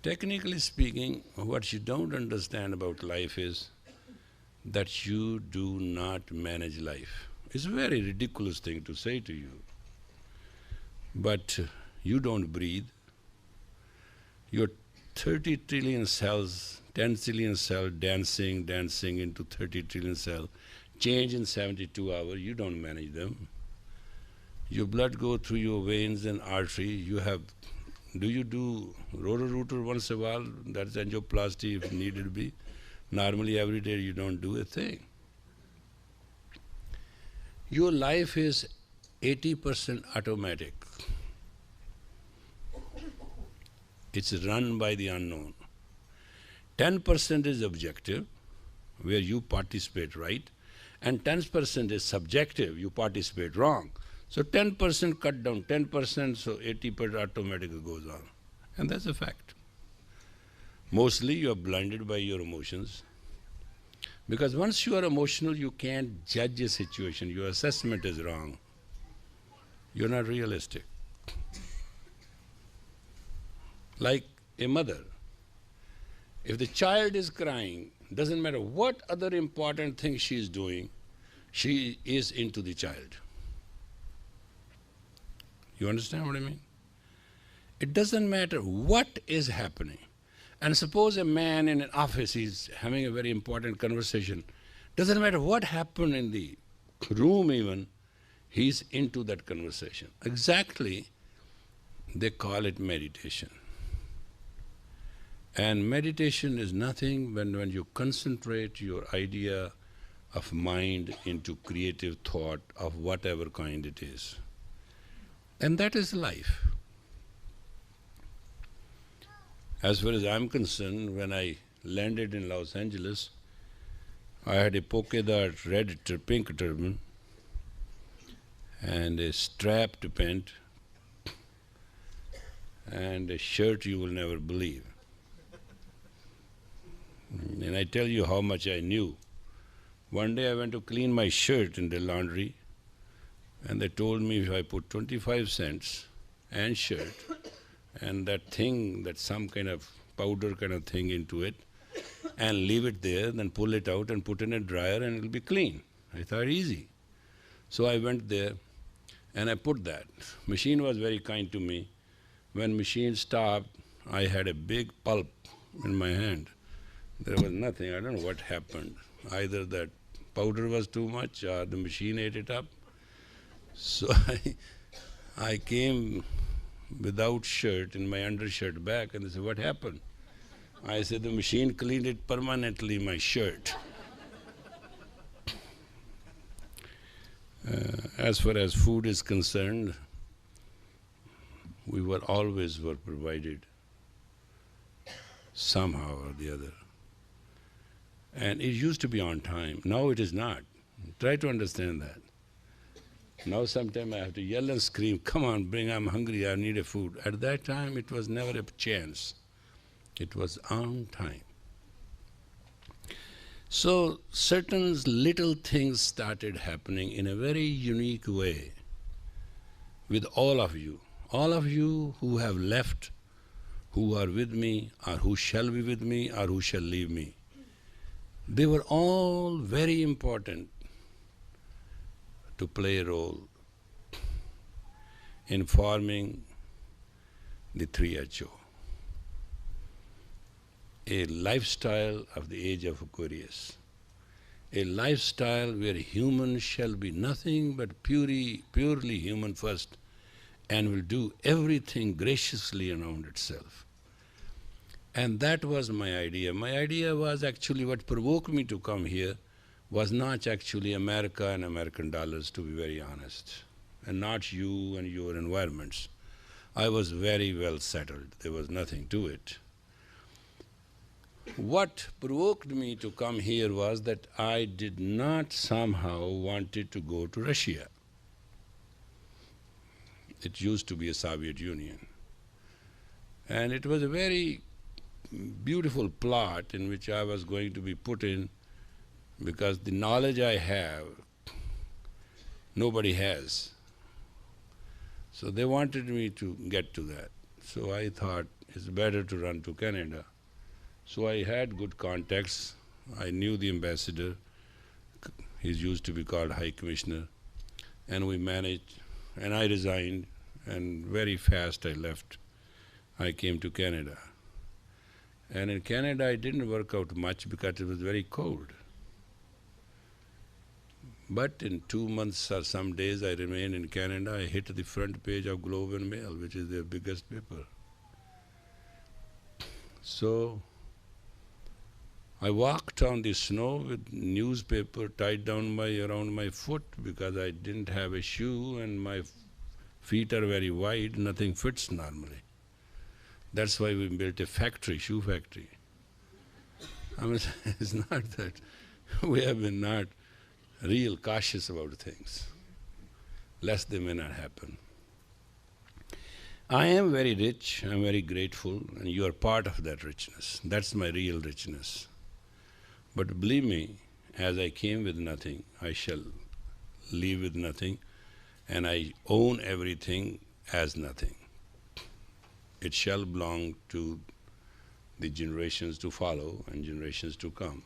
Technically speaking, what you don't understand about life is that you do not manage life. It's a very ridiculous thing to say to you. But you don't breathe. Your 30 trillion cells, 10 trillion cells dancing into 30 trillion cells, change in 72 hours, you don't manage them. Your blood goes through your veins and artery. Do you do rotor-rooter once a while? That's angioplasty if needed be. Normally every day you don't do a thing. Your life is 80% automatic. It's run by the unknown. 10% is objective, where you participate right, and 10% is subjective, you participate wrong. So 10% cut down 10%, so 80% automatically goes on. And that's a fact. Mostly you are blinded by your emotions. Because once you are emotional, you can't judge a situation. Your assessment is wrong. You're not realistic. Like a mother. If the child is crying, doesn't matter what other important thing she is doing, she is into the child. You understand what I mean? It doesn't matter what is happening. And suppose a man in an office is having a very important conversation. Doesn't matter what happened in the room even, he's into that conversation. Exactly, they call it meditation. And meditation is nothing when you concentrate your idea of mind into creative thought of whatever kind it is. And that is life. As far as I'm concerned, when I landed in Los Angeles, I had a polka dot red pink turban and a strapped pant and a shirt you will never believe. And I tell you how much I knew. One day I went to clean my shirt in the laundry, and they told me if I put 25 cents and shirt and that thing, that some kind of powder kind of thing into it, and leave it there, then pull it out and put in a dryer and it'll be clean. I thought, easy. So I went there and I put that. Machine was very kind to me. When machine stopped, I had a big pulp in my hand. There was nothing. I don't know what happened. Either that powder was too much or the machine ate it up. So I came without shirt in my undershirt back, and they said, what happened? I said, the machine cleaned it permanently, my shirt. As far as food is concerned, we were always provided somehow or the other. And it used to be on time. Now it is not. Try to understand that. Now sometimes I have to yell and scream, come on, bring, I'm hungry, I need a food. At that time it was never a chance. It was on time. So certain little things started happening in a very unique way with all of you. All of you who have left, who are with me, or who shall be with me, or who shall leave me. They were all very important to play a role in forming the 3HO, a lifestyle of the age of Aquarius, a lifestyle where humans shall be nothing but purely human first and will do everything graciously around itself. And that was my idea. My idea was actually what provoked me to come here was not actually America and American dollars, to be very honest, and not you and your environments. I was very well settled. There was nothing to it. What provoked me to come here was that I did not somehow wanted to go to Russia. It used to be a Soviet Union. And it was a very beautiful plot in which I was going to be put in, because the knowledge I have, nobody has. So they wanted me to get to that. So I thought, it's better to run to Canada. So I had good contacts. I knew the ambassador. He used to be called High Commissioner. And we managed, and I resigned, and very fast I left. I came to Canada. And in Canada, it didn't work out much because it was very cold. But in 2 months or some days I remained in Canada, I hit the front page of Globe and Mail, which is their biggest paper. So I walked on the snow with newspaper tied down around my foot because I didn't have a shoe and my feet are very wide, nothing fits normally. That's why we built a factory, shoe factory. I mean, it's not that we have been not real cautious about things, lest they may not happen. I am very rich, I'm very grateful, and you are part of that richness. That's my real richness. But believe me, as I came with nothing, I shall leave with nothing, and I own everything as nothing. It shall belong to the generations to follow and generations to come.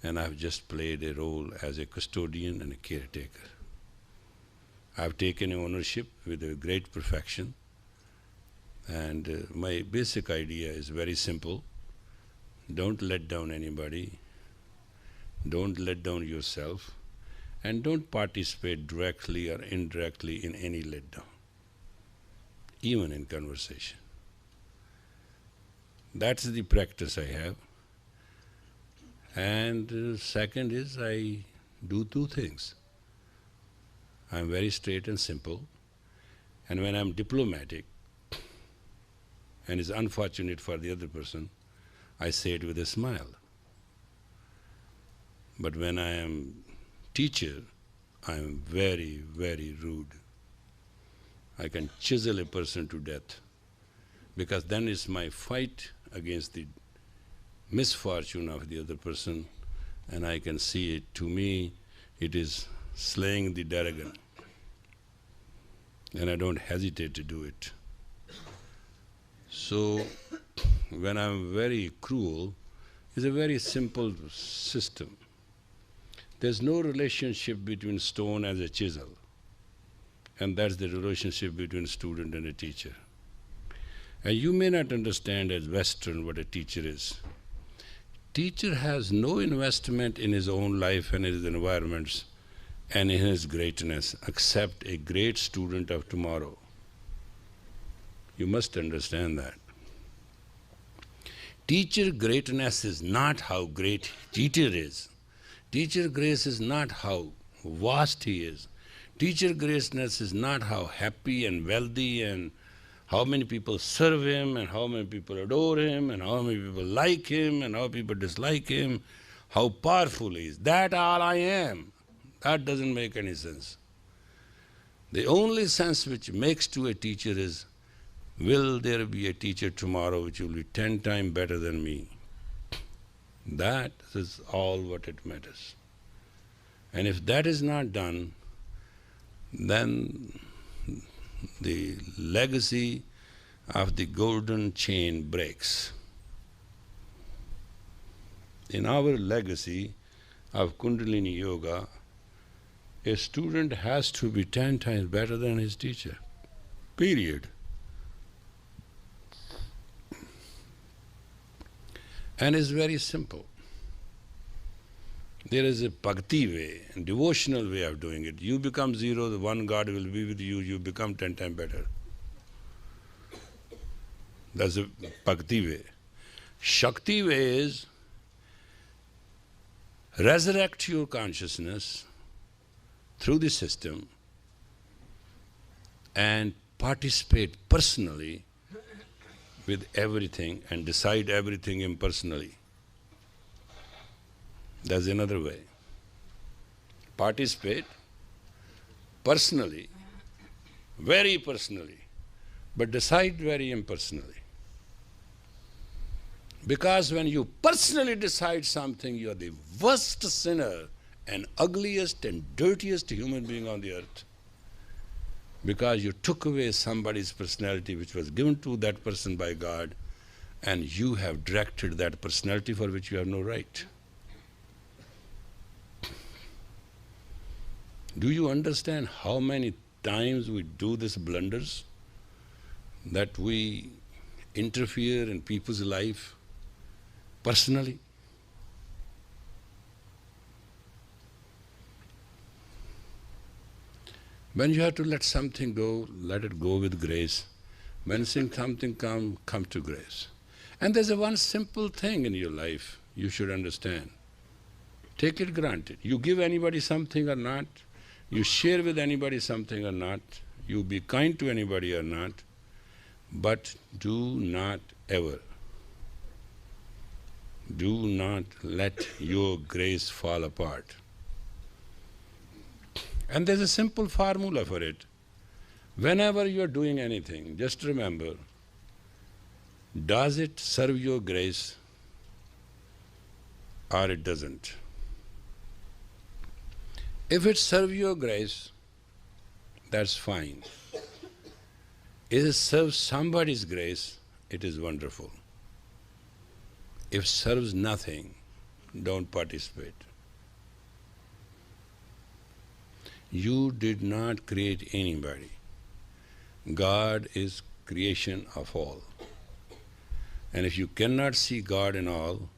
And I've just played a role as a custodian and a caretaker. I've taken ownership with a great perfection, and my basic idea is very simple. Don't let down anybody, don't let down yourself, and don't participate directly or indirectly in any letdown, even in conversation. That's the practice I have. And second is I do two things. I'm very straight and simple, and when I'm diplomatic, and it's unfortunate for the other person, I say it with a smile. But when I am teacher, I am very, very rude. I can chisel a person to death, because then it's my fight against the misfortune of the other person, and I can see it. To me, it is slaying the dragon, and I don't hesitate to do it. So, when I'm very cruel, it's a very simple system. There's no relationship between stone and a chisel, and that's the relationship between student and a teacher. And you may not understand as Western what a teacher is. Teacher has no investment in his own life and his environments and in his greatness except a great student of tomorrow. You must understand that. Teacher greatness is not how great teacher is. Teacher grace is not how vast he is. Teacher greatness is not how happy and wealthy and how many people serve him and how many people adore him and how many people like him and how people dislike him, how powerful he is. That all I am. That doesn't make any sense. The only sense which makes to a teacher is, will there be a teacher tomorrow which will be 10 times better than me? That is all what it matters. And if that is not done, then the legacy of the golden chain breaks. In our legacy of Kundalini Yoga, a student has to be 10 times better than his teacher, period. And it's very simple. There is a bhakti way, a devotional way of doing it. You become zero, the one God will be with you, you become 10 times better. That's a bhakti way. Shakti way is resurrect your consciousness through the system and participate personally with everything and decide everything impersonally. That's another way. Participate personally, very personally, but decide very impersonally. Because when you personally decide something, you are the worst sinner and ugliest and dirtiest human being on the earth. because you took away somebody's personality which was given to that person by God, and you have directed that personality for which you have no right. Do you understand how many times we do these blunders, that we interfere in people's life personally? When you have to let something go, let it go with grace. When something come to grace. And there's a one simple thing in your life you should understand. Take it granted. You give anybody something or not, you share with anybody something or not, you be kind to anybody or not, but do not ever, do not let your grace fall apart. And there's a simple formula for it. Whenever you're doing anything, just remember, does it serve your grace or it doesn't? If it serves your grace, that's fine. If it serves somebody's grace, it is wonderful. If it serves nothing, don't participate. You did not create anybody. God is creation of all. And if you cannot see God in all,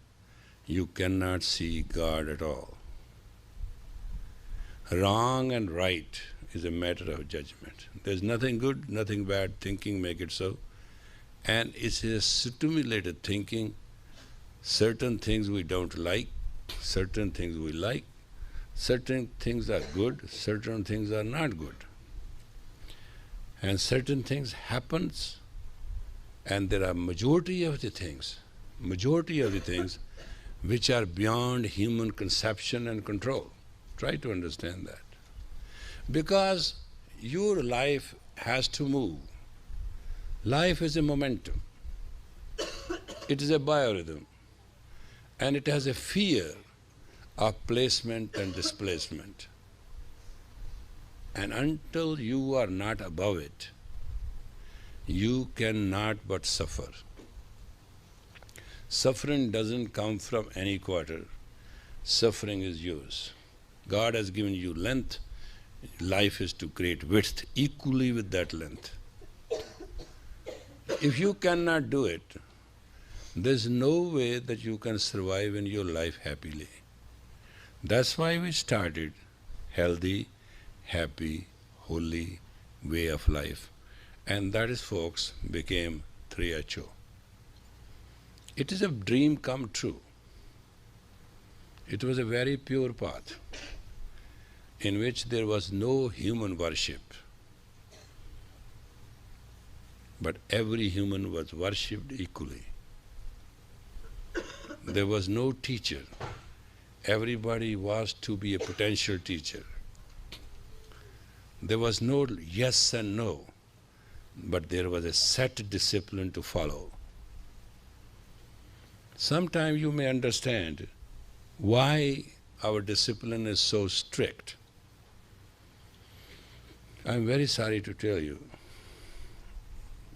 you cannot see God at all. Wrong and right is a matter of judgment. There's nothing good, nothing bad. Thinking make it so. And it's a stimulated thinking. Certain things we don't like, certain things we like. Certain things are good, certain things are not good. And certain things happens, and there are majority of the things which are beyond human conception and control. Try to understand that. Because your life has to move. Life is a momentum. It is a biorhythm. And it has a fear of placement and displacement. And until you are not above it, you cannot but suffer. Suffering doesn't come from any quarter. Suffering is yours. God has given you length. Life is to create width equally with that length. If you cannot do it, there's no way that you can survive in your life happily. That's why we started healthy, happy, holy way of life. And that is, folks, became 3HO. It is a dream come true. It was a very pure path in which there was no human worship. But every human was worshipped equally. There was no teacher. Everybody was to be a potential teacher. There was no yes and no, but there was a set discipline to follow. Sometime you may understand why our discipline is so strict. I'm very sorry to tell you,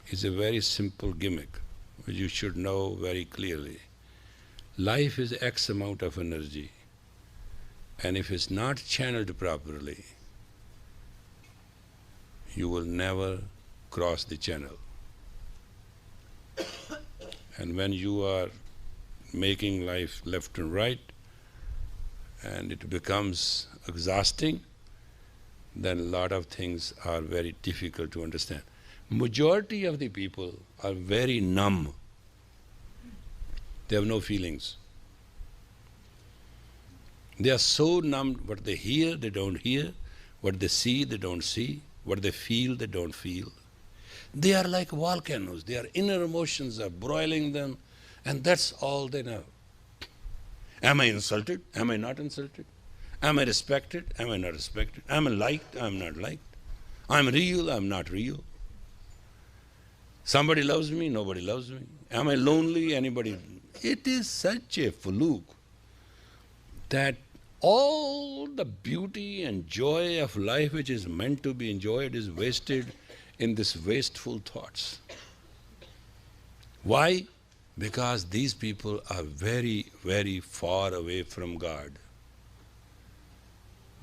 it's a very simple gimmick which you should know very clearly. Life is X amount of energy, and if it's not channeled properly, you will never cross the channel. And when you are making life left and right, and it becomes exhausting, then a lot of things are very difficult to understand. Majority of the people are very numb. They have no feelings. They are so numb. What they hear, they don't hear. What they see, they don't see. What they feel, they don't feel. They are like volcanoes. Their inner emotions are broiling them, and that's all they know. Am I insulted? Am I not insulted? Am I respected? Am I not respected? Am I liked? Am I not liked? I'm real? I'm not real. Somebody loves me? Nobody loves me. Am I lonely? Anybody? It is such a fluke that All the beauty and joy of life which is meant to be enjoyed is wasted in these wasteful thoughts. Why? Because these people are very, very far away from God.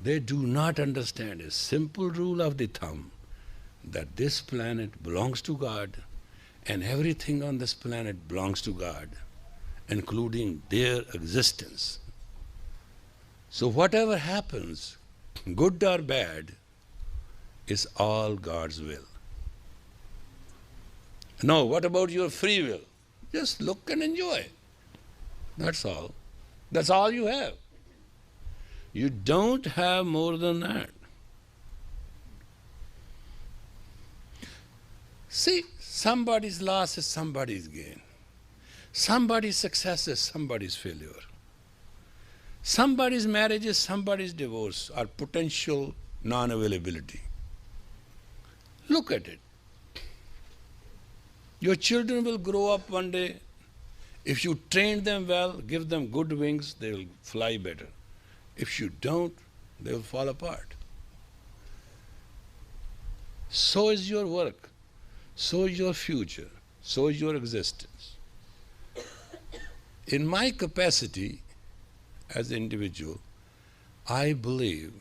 They do not understand a simple rule of the thumb that this planet belongs to God and everything on this planet belongs to God, including their existence. So whatever happens, good or bad, is all God's will. Now, what about your free will? Just look and enjoy. That's all. That's all you have. You don't have more than that. See, somebody's loss is somebody's gain. Somebody's success is somebody's failure. Somebody's marriage is somebody's divorce or potential non-availability. Look at it. Your children will grow up one day. If you train them well, give them good wings, they will fly better. If you don't, they will fall apart. So is your work. So is your future. So is your existence. In my capacity as an individual, I believe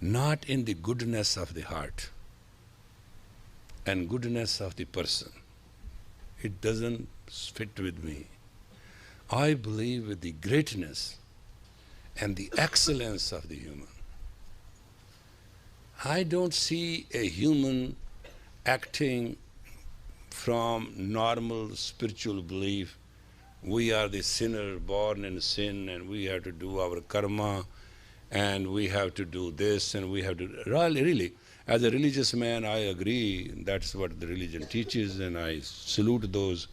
not in the goodness of the heart and goodness of the person. It doesn't fit with me. I believe with the greatness and the excellence of the human. I don't see a human acting from normal spiritual belief. We are the sinner born in sin and we have to do our karma and we have to do this and we have to... Really, as a religious man, I agree that's what the religion teaches and I salute those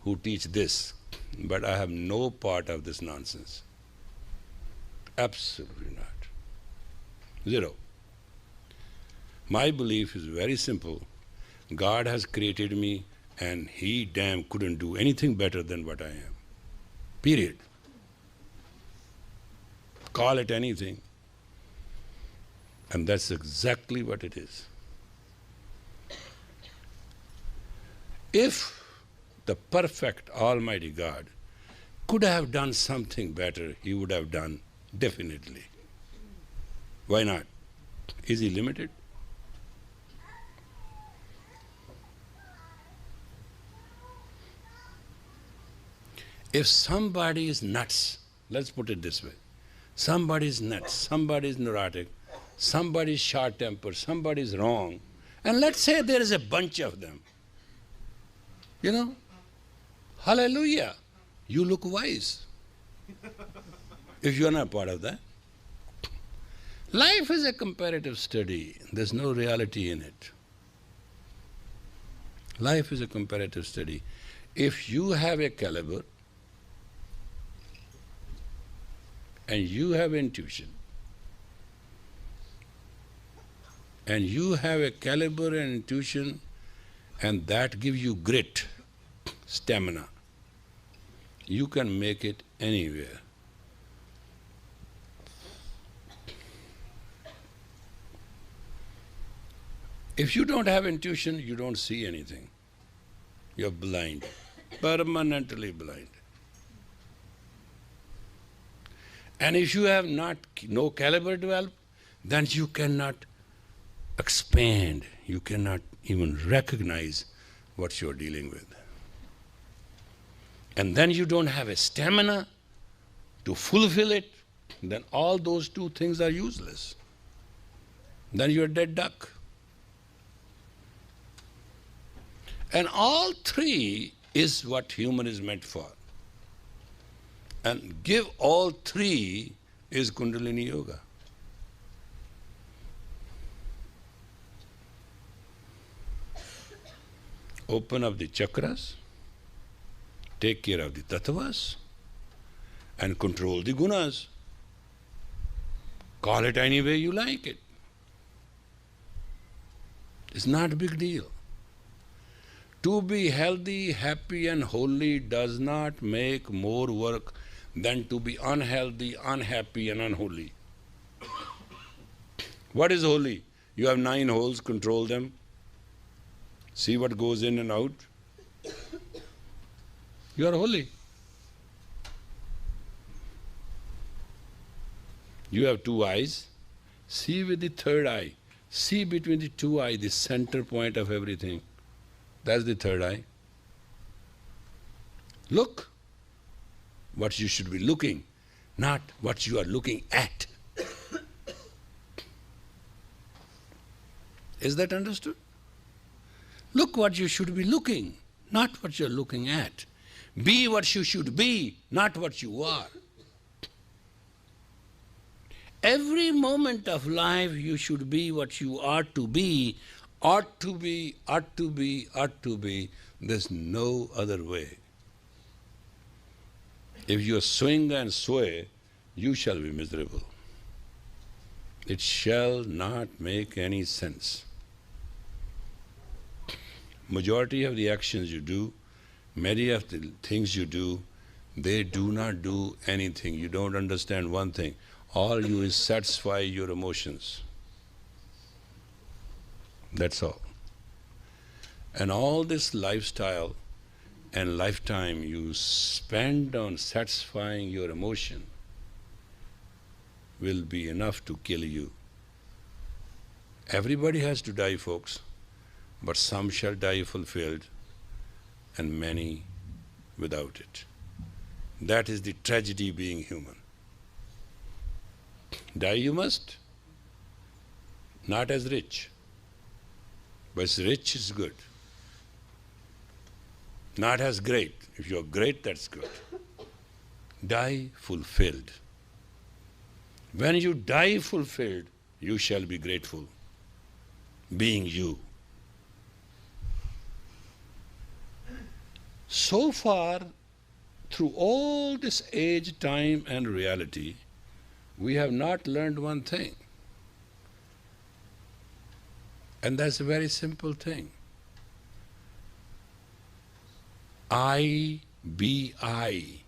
who teach this. But I have no part of this nonsense. Absolutely not. Zero. My belief is very simple. God has created me and He damn couldn't do anything better than what I am. Period. Call it anything. And that's exactly what it is. If the perfect Almighty God could have done something better, He would have done definitely. Why not? Is He limited? If somebody is nuts, let's put it this way, somebody is nuts, somebody is neurotic, somebody is short-tempered, somebody is wrong, and let's say there is a bunch of them, hallelujah, you look wise if you are not part of that. Life is a comparative study. There's no reality in it. Life is a comparative study. If you have a caliber and you have intuition, and you have a caliber and intuition, and that gives you grit, stamina, you can make it anywhere. If you don't have intuition, you don't see anything. You're blind, permanently blind. And if you have no caliber developed, then you cannot expand, you cannot even recognize what you're dealing with. And then you don't have a stamina to fulfill it, then all those two things are useless. Then you're a dead duck. And all three is what human is meant for. And give all three is Kundalini Yoga. Open up the chakras, take care of the tattvas, and control the gunas. Call it any way you like it. It's not a big deal. To be healthy, happy and holy does not make more work than to be unhealthy, unhappy, and unholy. What is holy? You have 9 holes, control them. See what goes in and out. You are holy. You have 2 eyes. See with the 3rd eye. See between the 2 eyes, the center point of everything. That's the 3rd eye. Look what you should be looking, not what you are looking at. Is that understood? Look what you should be looking, not what you're looking at. Be what you should be, not what you are. Every moment of life you should be what you ought to be, ought to be, ought to be, ought to be. There's no other way. If you swing and sway, you shall be miserable. It shall not make any sense. Majority of the actions you do, many of the things you do, they do not do anything. You don't understand one thing. All you is satisfy your emotions. That's all. And all this lifestyle and lifetime you spend on satisfying your emotion will be enough to kill you. Everybody has to die, folks, but some shall die fulfilled and many without it. That is the tragedy being human. Die you must, not as rich, but rich is good. Not as great. If you're great, that's good. Die fulfilled. When you die fulfilled, you shall be grateful, being you. So far, through all this age, time, and reality, we have not learned one thing. And that's a very simple thing. I be I.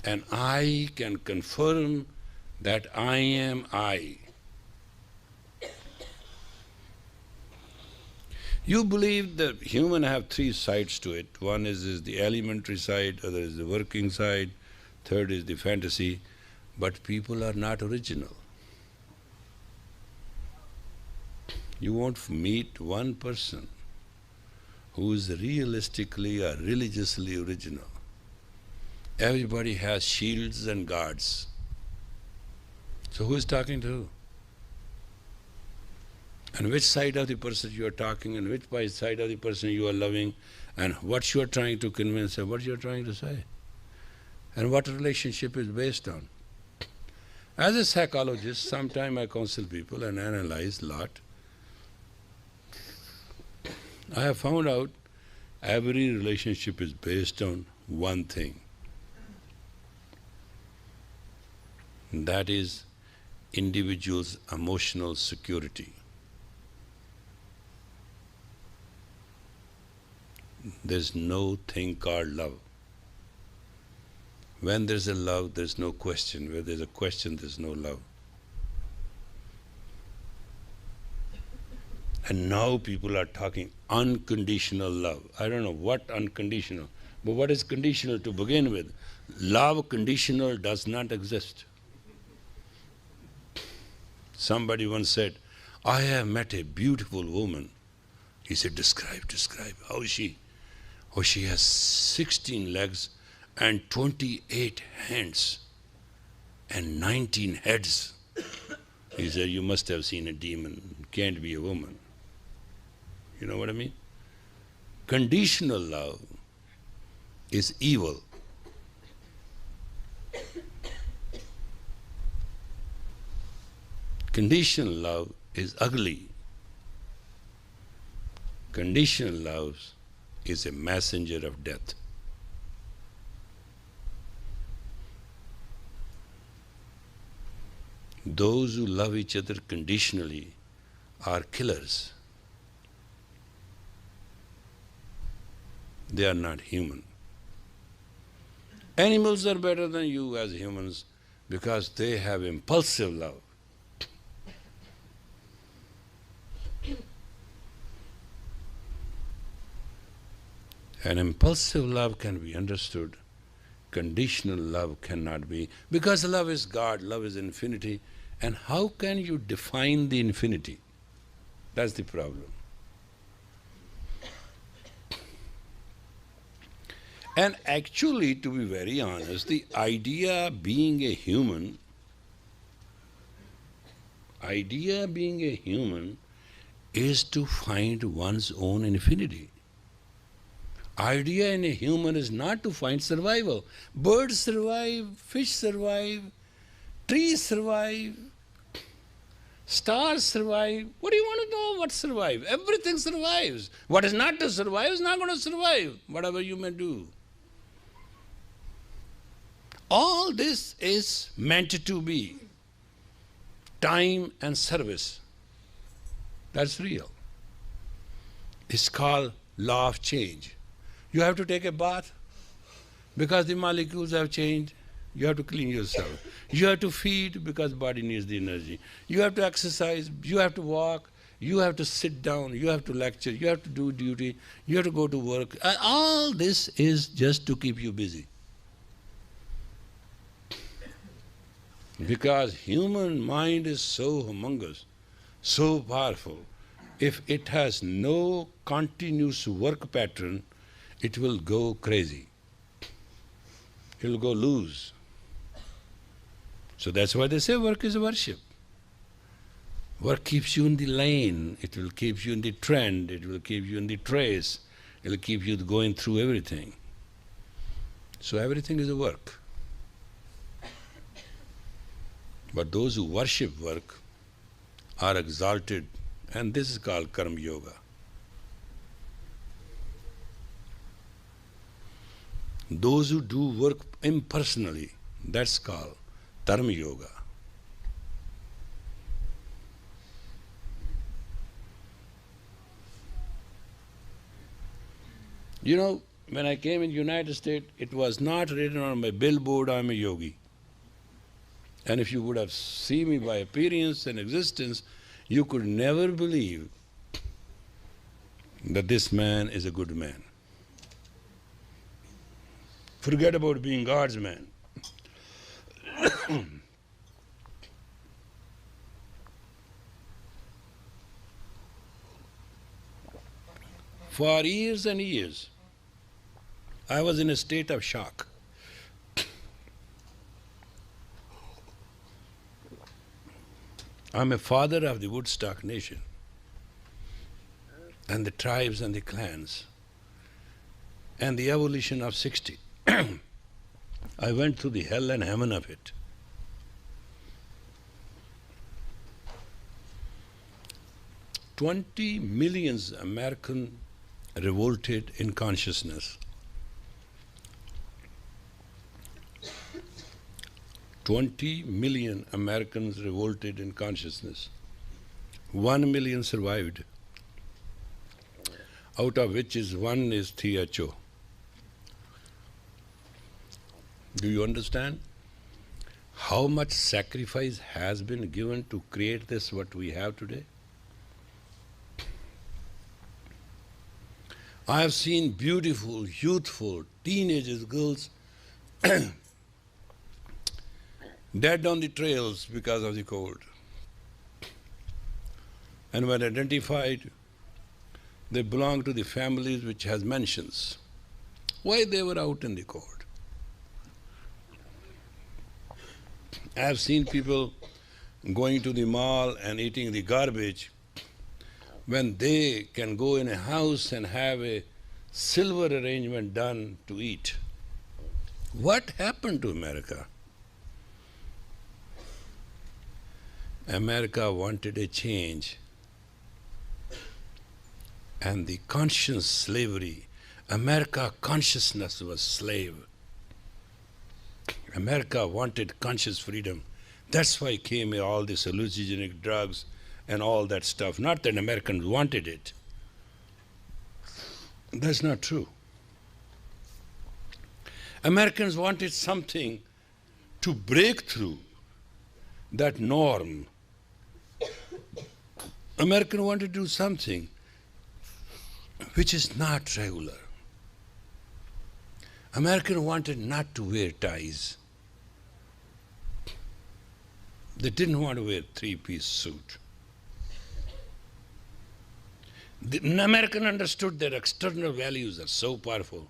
And I can confirm that I am I. You believe that human have 3 sides to it. One is the elementary side, other is the working side, third is the fantasy. But people are not original. You won't meet one person who is realistically or religiously original. Everybody has shields and guards. So who is talking to who? And which side of the person you are talking, and which side of the person you are loving, and what you are trying to convince, and what you are trying to say, and what relationship is based on. As a psychologist, sometimes I counsel people and analyze a lot. I have found out every relationship is based on one thing. And that is individual's emotional security. There's no thing called love. When there's a love, there's no question. Where there's a question, there's no love. And now people are talking unconditional love. I don't know what unconditional, but what is conditional to begin with? Love conditional does not exist. Somebody once said, I have met a beautiful woman. He said, describe. How is she? Oh, she has 16 legs and 28 hands and 19 heads. He said, you must have seen a demon. It can't be a woman. You know what I mean? Conditional love is evil. Conditional love is ugly. Conditional love is a messenger of death. Those who love each other conditionally are killers. They are not human. Animals are better than you as humans because they have impulsive love. And impulsive love can be understood. Conditional love cannot be, because love is God, love is infinity. And how can you define the infinity? That's the problem. And actually, to be very honest, the idea being a human is to find one's own infinity. Idea in a human is not to find survival. Birds survive, fish survive, trees survive, stars survive. What do you want to know what survives? Everything survives. What is not to survive is not going to survive, whatever you may do. All this is meant to be time and service. That's real. It's called law of change. You have to take a bath because the molecules have changed. You have to clean yourself. You have to feed because body needs the energy. You have to exercise. You have to walk. You have to sit down. You have to lecture. You have to do duty. You have to go to work. And all this is just to keep you busy. Because human mind is so humongous, so powerful. If it has no continuous work pattern, it will go crazy. It will go loose. So that's why they say work is worship. Work keeps you in the lane. It will keep you in the trend. It will keep you in the trace. It will keep you going through everything. So everything is a work. But those who worship work are exalted, and this is called karma yoga. Those who do work impersonally, that's called dharma yoga. You know, when I came in the United States, it was not written on my billboard, I'm a yogi. And if you would have seen me by appearance and existence, you could never believe that this man is a good man. Forget about being God's man. For years and years, I was in a state of shock. I'm a father of the Woodstock Nation and the tribes and the clans and the evolution of 60. I went through the hell and heaven of it. $20 million American revolted in consciousness. 20 million Americans revolted in consciousness. 1 million survived, out of which one is THO. Do you understand how much sacrifice has been given to create this, what we have today? I have seen beautiful, youthful, teenagers, girls dead on the trails because of the cold. And when identified, they belong to the families which has mansions. Why they were out in the cold? I have seen people going to the mall and eating the garbage when they can go in a house and have a silver arrangement done to eat. What happened to America? America wanted a change, and the conscious slavery, America consciousness was slave. America wanted conscious freedom. That's why came all these hallucinogenic drugs and all that stuff. Not that Americans wanted it. That's not true. Americans wanted something to break through that norm. Americans wanted to do something which is not regular. Americans wanted not to wear ties. They didn't want to wear three-piece suit. The American understood that external values are so powerful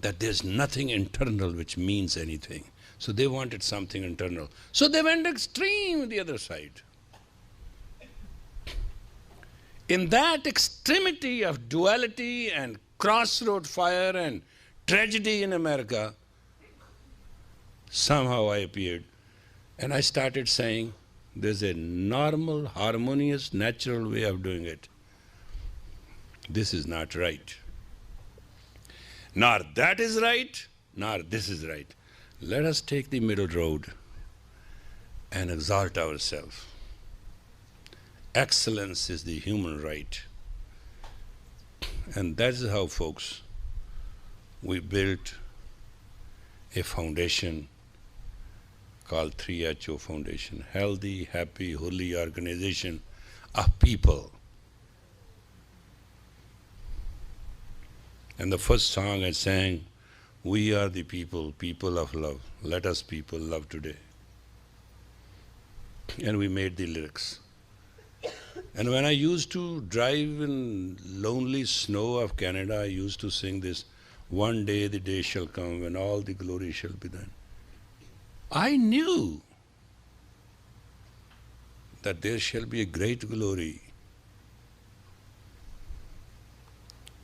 that there's nothing internal which means anything. So they wanted something internal. So they went extreme the other side. In that extremity of duality and crossroad fire and tragedy in America, somehow I appeared and I started saying, there's a normal, harmonious, natural way of doing it. This is not right. Nor that is right, nor this is right. Let us take the middle road and exalt ourselves. Excellence is the human right. And that is how, folks, we built a foundation called 3HO Foundation, Healthy, Happy, Holy Organization of People. And the first song I sang, we are the people, people of love. Let us people love today. And we made the lyrics. And when I used to drive in lonely snow of Canada, I used to sing this, one day the day shall come when all the glory shall be done. I knew that there shall be a great glory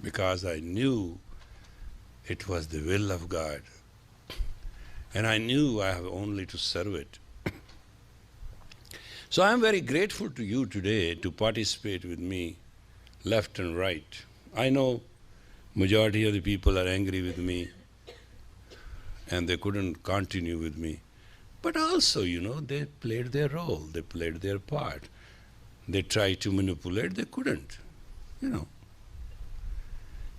because I knew it was the will of God. And I knew I have only to serve it. So I am very grateful to you today to participate with me, left and right. I know majority of the people are angry with me and they couldn't continue with me. But also, they played their role, they played their part. They tried to manipulate, they couldn't,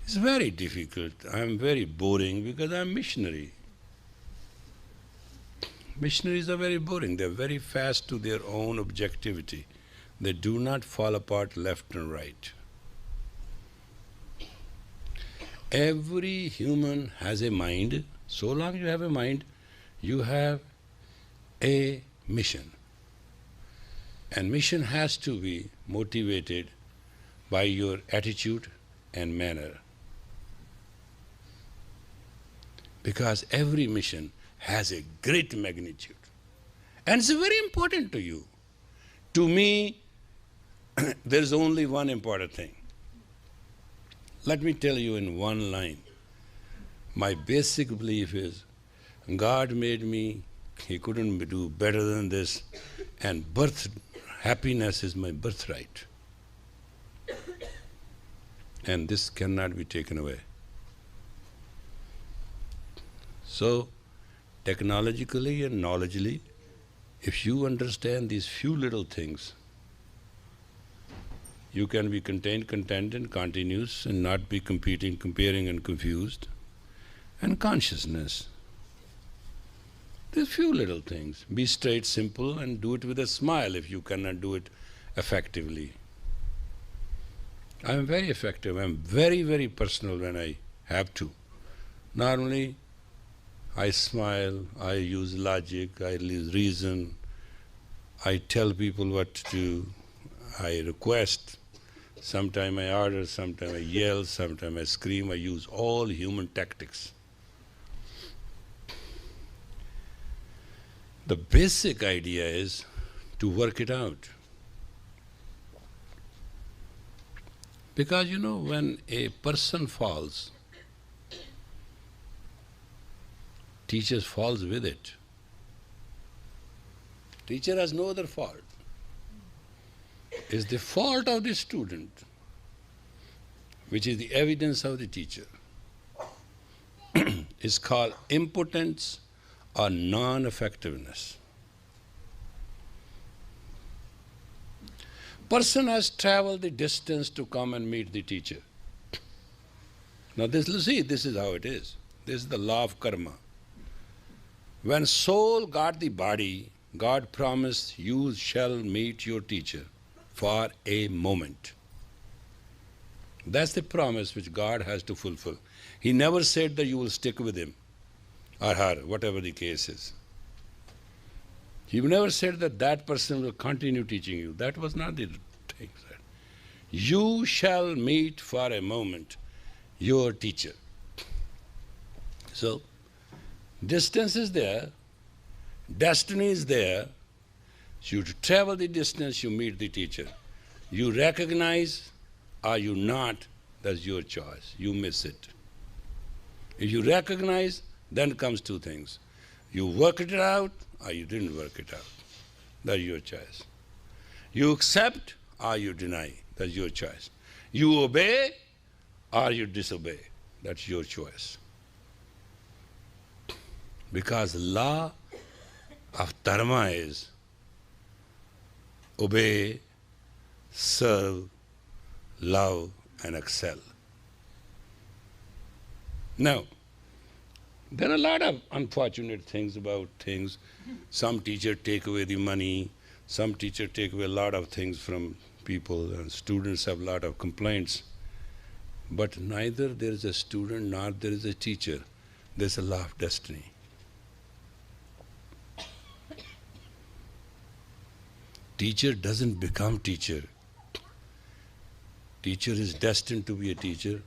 It's very difficult. I'm very boring because I'm missionary. Missionaries are very boring. They're very fast to their own objectivity. They do not fall apart left and right. Every human has a mind. So long you have a mind, you have a mission. And mission has to be motivated by your attitude and manner. Because every mission has a great magnitude. And it's very important to you. To me, there's only one important thing. Let me tell you in one line. My basic belief is, God made me, He couldn't do better than this, and happiness is my birthright. And this cannot be taken away. So, technologically and knowledgeably, if you understand these few little things, you can be contained, content, and continuous, and not be competing, comparing, and confused. And consciousness. These few little things. Be straight, simple, and do it with a smile if you cannot do it effectively. I am very effective. I am very, very personal when I have to. Normally, I smile, I use logic, I use reason, I tell people what to do, I request, sometimes I order, sometimes I yell, sometimes I scream, I use all human tactics. The basic idea is to work it out. Because when a person falls, teacher falls with it. Teacher has no other fault. It's the fault of the student, which is the evidence of the teacher. It's called impotence or non-effectiveness. Person has traveled the distance to come and meet the teacher. Now this is how it is. This is the law of karma. When soul got the body, God promised, you shall meet your teacher for a moment. That's the promise which God has to fulfill. He never said that you will stick with him or her, whatever the case is. He never said that that person will continue teaching you. That was not the thing. You shall meet for a moment your teacher. So, distance is there, destiny is there. So you travel the distance, you meet the teacher. You recognize or you not, that's your choice. You miss it. If you recognize, then comes two things. You work it out or you didn't work it out. That's your choice. You accept or you deny. That's your choice. You obey or you disobey. That's your choice. Because the law of dharma is obey, serve, love, and excel. Now, there are a lot of unfortunate things about things. Some teachers take away the money, some teachers take away a lot of things from people, and students have a lot of complaints. But neither there is a student nor there is a teacher. There's a law of destiny. Teacher doesn't become teacher. Teacher is destined to be a teacher,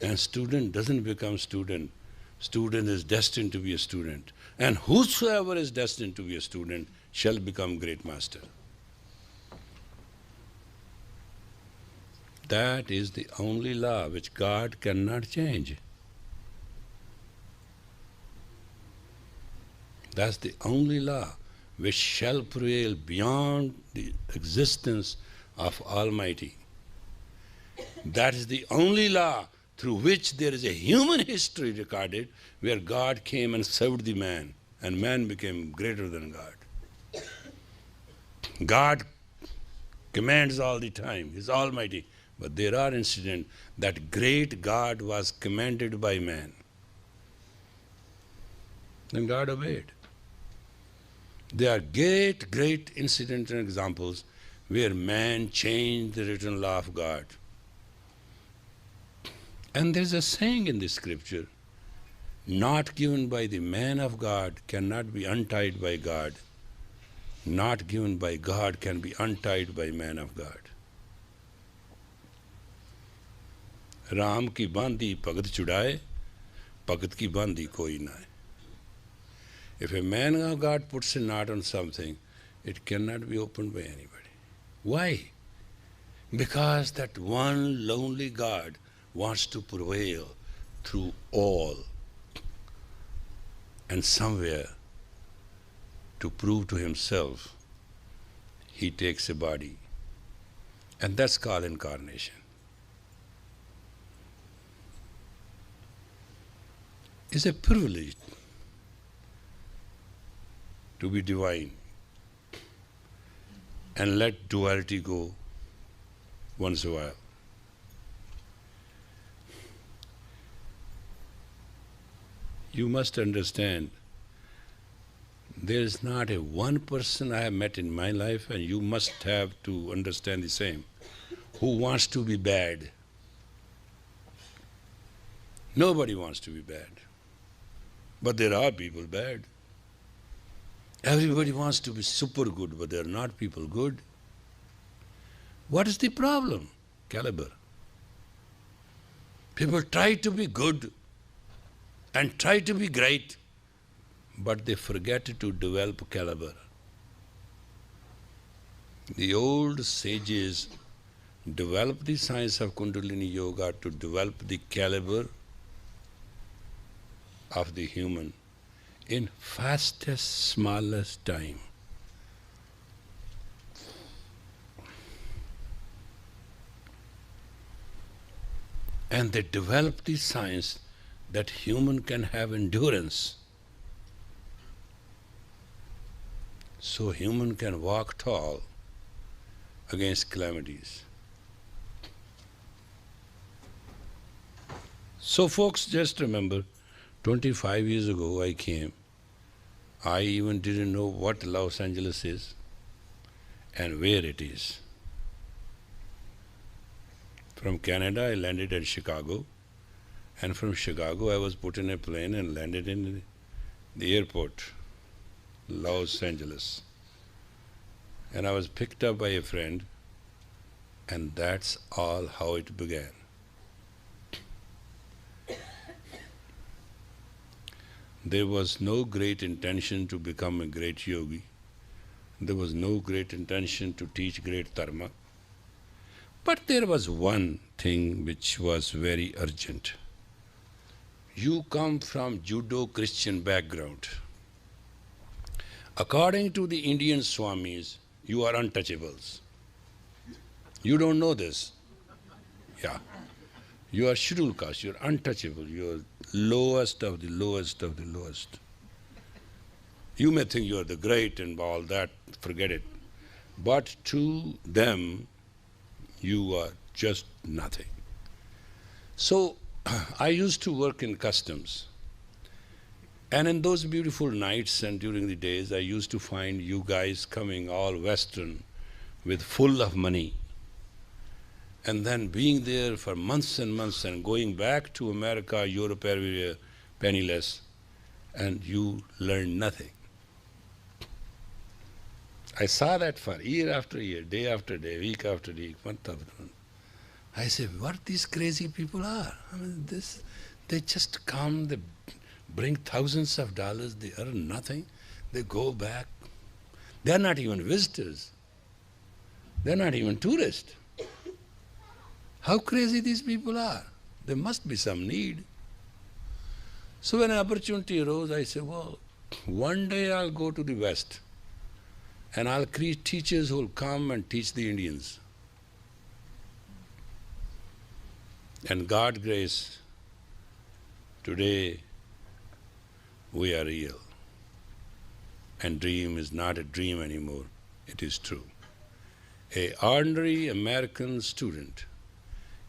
and student doesn't become student. Student is destined to be a student. And whosoever is destined to be a student shall become great master. That is the only law which God cannot change. That's the only law which shall prevail beyond the existence of Almighty. That is the only law through which there is a human history recorded where God came and served the man, and man became greater than God. God commands all the time, He's Almighty, but there are incidents that great God was commanded by man. Then God obeyed. There are great incidents and examples where man changed the written law of God. And there's a saying in the scripture, not given by the man of God cannot be untied by God. Not given by God can be untied by man of God. Ram की बांधी भगत छुड़ाए, भगत की बांधी कोई ना है. If a man of God puts a knot on something, it cannot be opened by anybody. Why? Because that one lonely God wants to prevail through all. And somewhere, to prove to himself, he takes a body. And that's called incarnation. It's a privilege to be divine and let duality go once in a while. You must understand, there is not a one person I have met in my life, and you must have to understand the same, who wants to be bad. Nobody wants to be bad. But there are people bad. Everybody wants to be super good, but there are not people good. What is the problem? Caliber. People try to be good and try to be great, but they forget to develop caliber. The old sages developed the science of Kundalini Yoga to develop the caliber of the human in fastest, smallest time. And they developed the science that human can have endurance. So human can walk tall against calamities. So folks, just remember, 25 years ago I came I even didn't know what Los Angeles is and where it is. From Canada, I landed at Chicago, and from Chicago, I was put in a plane and landed in the airport, Los Angeles. And I was picked up by a friend, and that's all how it began. There was no great intention to become a great yogi. There was no great intention to teach great dharma. But there was one thing which was very urgent. You come from Judo-Christian background. According to the Indian Swamis, you are untouchables. You don't know this. Yeah. You are scheduled caste, you are untouchable, you are lowest of the lowest of the lowest. You may think you are the great and all that, forget it. But to them, you are just nothing. So, I used to work in customs. And in those beautiful nights and during the days, I used to find you guys coming all Western with full of money. And then being there for months and months and going back to America, Europe, everywhere, penniless, and you learn nothing. I saw that for year after year, day after day, week after week, month after month. I said, what these crazy people are? I mean, they just come, they bring thousands of dollars, they earn nothing, they go back. They're not even visitors. They're not even tourists. How crazy these people are. There must be some need. So when an opportunity arose, I said, well, one day I'll go to the West and I'll create teachers who will come and teach the Indians. And God's grace, today we are real. And dream is not a dream anymore, it is true. An ordinary American student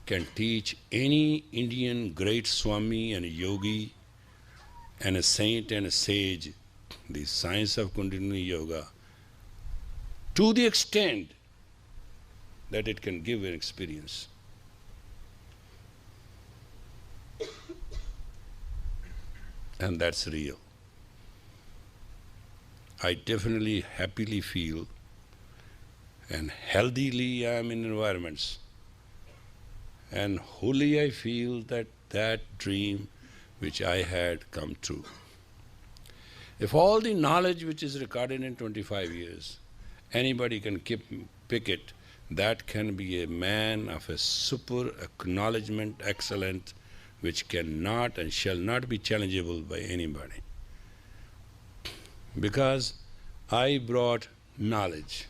can teach any Indian great Swami and a yogi and a saint and a sage the science of Kundalini Yoga to the extent that it can give an experience. And that's real. I definitely happily feel and healthily I am in environments and wholly I feel that that dream which I had come true. If all the knowledge which is recorded in 25 years, anybody can pick it, that can be a man of a super acknowledgement, excellent, which cannot and shall not be challengeable by anybody. Because I brought knowledge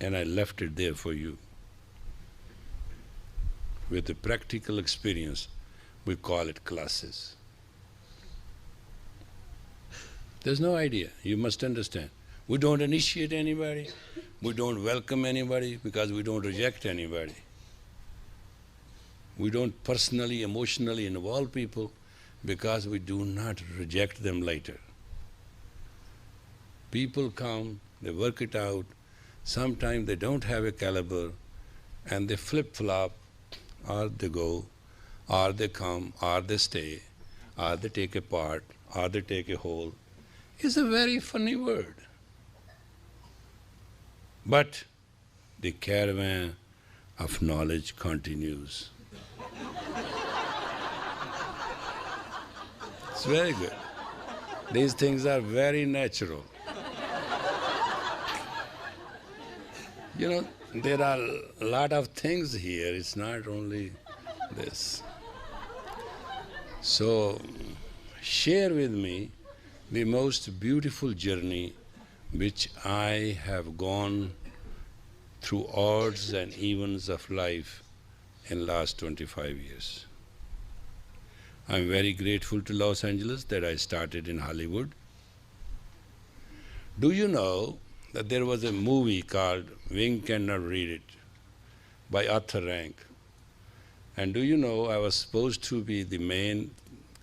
and I left it there for you. With a practical experience, we call it classes. There's no idea, you must understand. We don't initiate anybody, we don't welcome anybody because we don't reject anybody. We don't personally, emotionally involve people because we do not reject them later. People come, they work it out, sometimes they don't have a caliber and they flip-flop, or they go, or they come, or they stay, or they take a part, or they take a whole. It's a very funny word. But the caravan of knowledge continues. It's very good. These things are very natural. You know, there are a lot of things here, it's not only this. So, share with me the most beautiful journey which I have gone through odds and evens of life in last 25 years. I'm very grateful to Los Angeles that I started in Hollywood. Do you know that there was a movie called Wink and Not Read It by Arthur Rank? And do you know I was supposed to be the main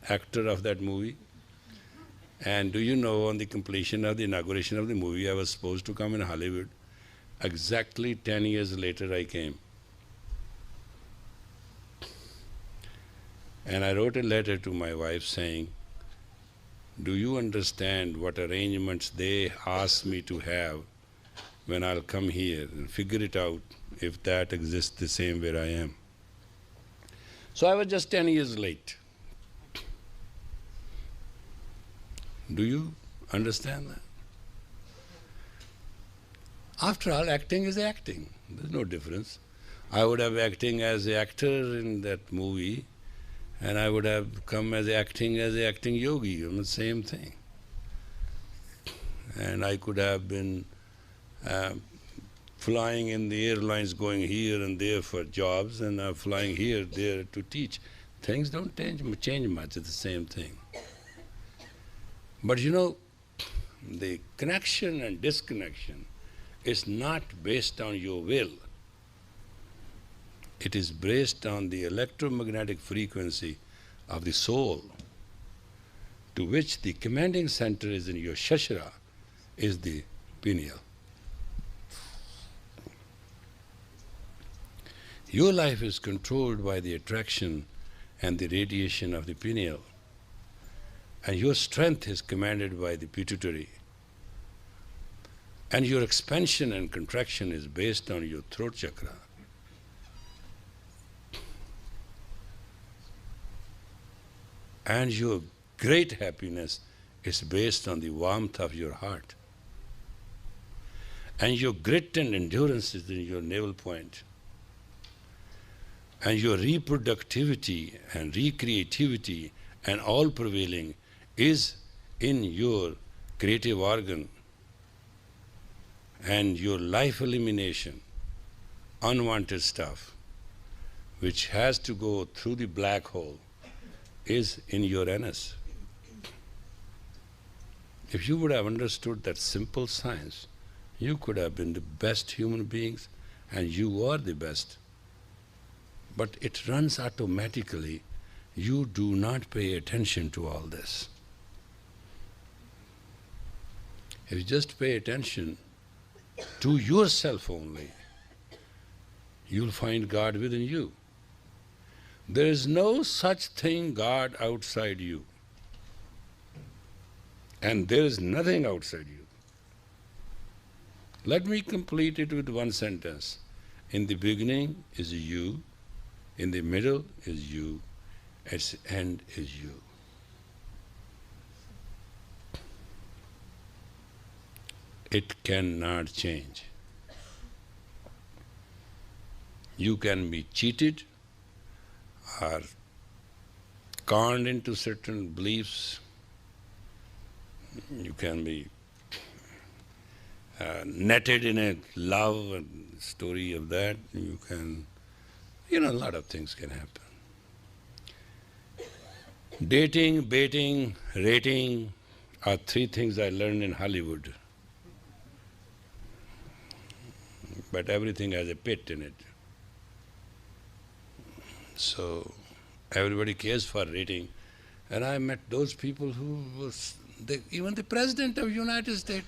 actor of that movie? And do you know, on the completion of the inauguration of the movie, I was supposed to come in Hollywood. Exactly 10 years later, I came. And I wrote a letter to my wife saying, do you understand what arrangements they asked me to have when I'll come here, and figure it out if that exists the same where I am. So I was just 10 years late. Do you understand that? After all, acting is acting. There's no difference. I would have acting as an actor in that movie, and I would have come as acting yogi, the same thing. And I could have been flying in the airlines, going here and there for jobs, and flying here, there to teach. Things don't change much, it's the same thing. But you know, the connection and disconnection is not based on your will. It is based on the electromagnetic frequency of the soul, to which the commanding center is in your shashra, is the pineal. Your life is controlled by the attraction and the radiation of the pineal, and your strength is commanded by the pituitary, and your expansion and contraction is based on your throat chakra. And your great happiness is based on the warmth of your heart. And your grit and endurance is in your navel point. And your reproductivity and recreativity and all prevailing is in your creative organ. And your life elimination, unwanted stuff, which has to go through the black hole, is in your anus. If you would have understood that simple science, you could have been the best human beings, and you are the best. But it runs automatically. You do not pay attention to all this. If you just pay attention to yourself only, you'll find God within you. There is no such thing God outside you. And there is nothing outside you. Let me complete it with one sentence. In the beginning is you, in the middle is you, at the end is you. It cannot change. You can be cheated or conned into certain beliefs. You can be netted in a love and story of that. You can, a lot of things can happen. Dating, baiting, rating are three things I learned in Hollywood. But everything has a pit in it. So everybody cares for rating. And I met those people who even the President of the United States,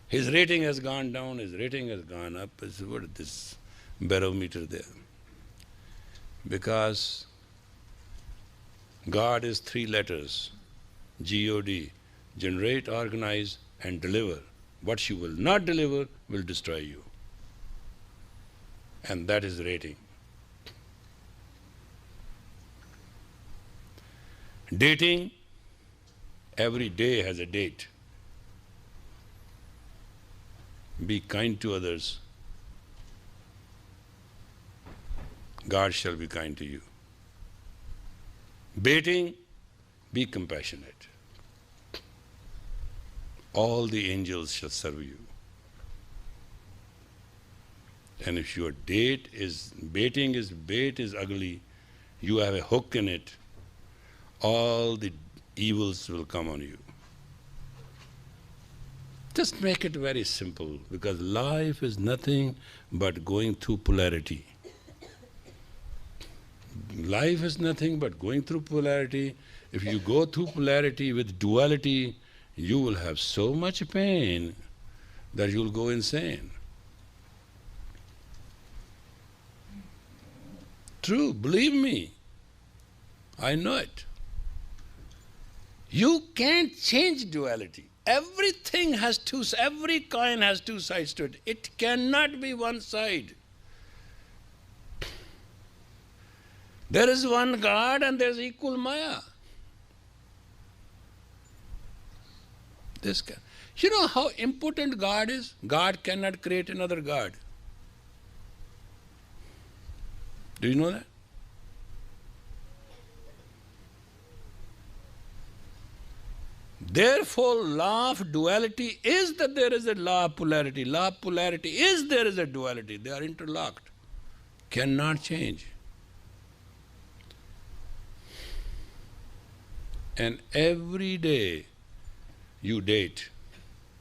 his rating has gone down, his rating has gone up. I said, what is this barometer there? Because God is three letters, G-O-D, generate, organize, and deliver. What you will not deliver will destroy you. And that is rating. Dating, every day has a date. Be kind to others. God shall be kind to you. Baiting, be compassionate. All the angels shall serve you. And if your bait is ugly, you have a hook in it, all the evils will come on you. Just make it very simple, because life is nothing but going through polarity. Life is nothing but going through polarity. If you go through polarity with duality, you will have so much pain that you'll go insane. True, believe me. I know it. You can't change duality. Every coin has two sides to it. It cannot be one side. There is one God and there is equal Maya. You know how important God is? God cannot create another God. Do you know that? Therefore, law of duality is that there is a law of polarity. Law of polarity is there is a duality. They are interlocked. Cannot change. And every day you date,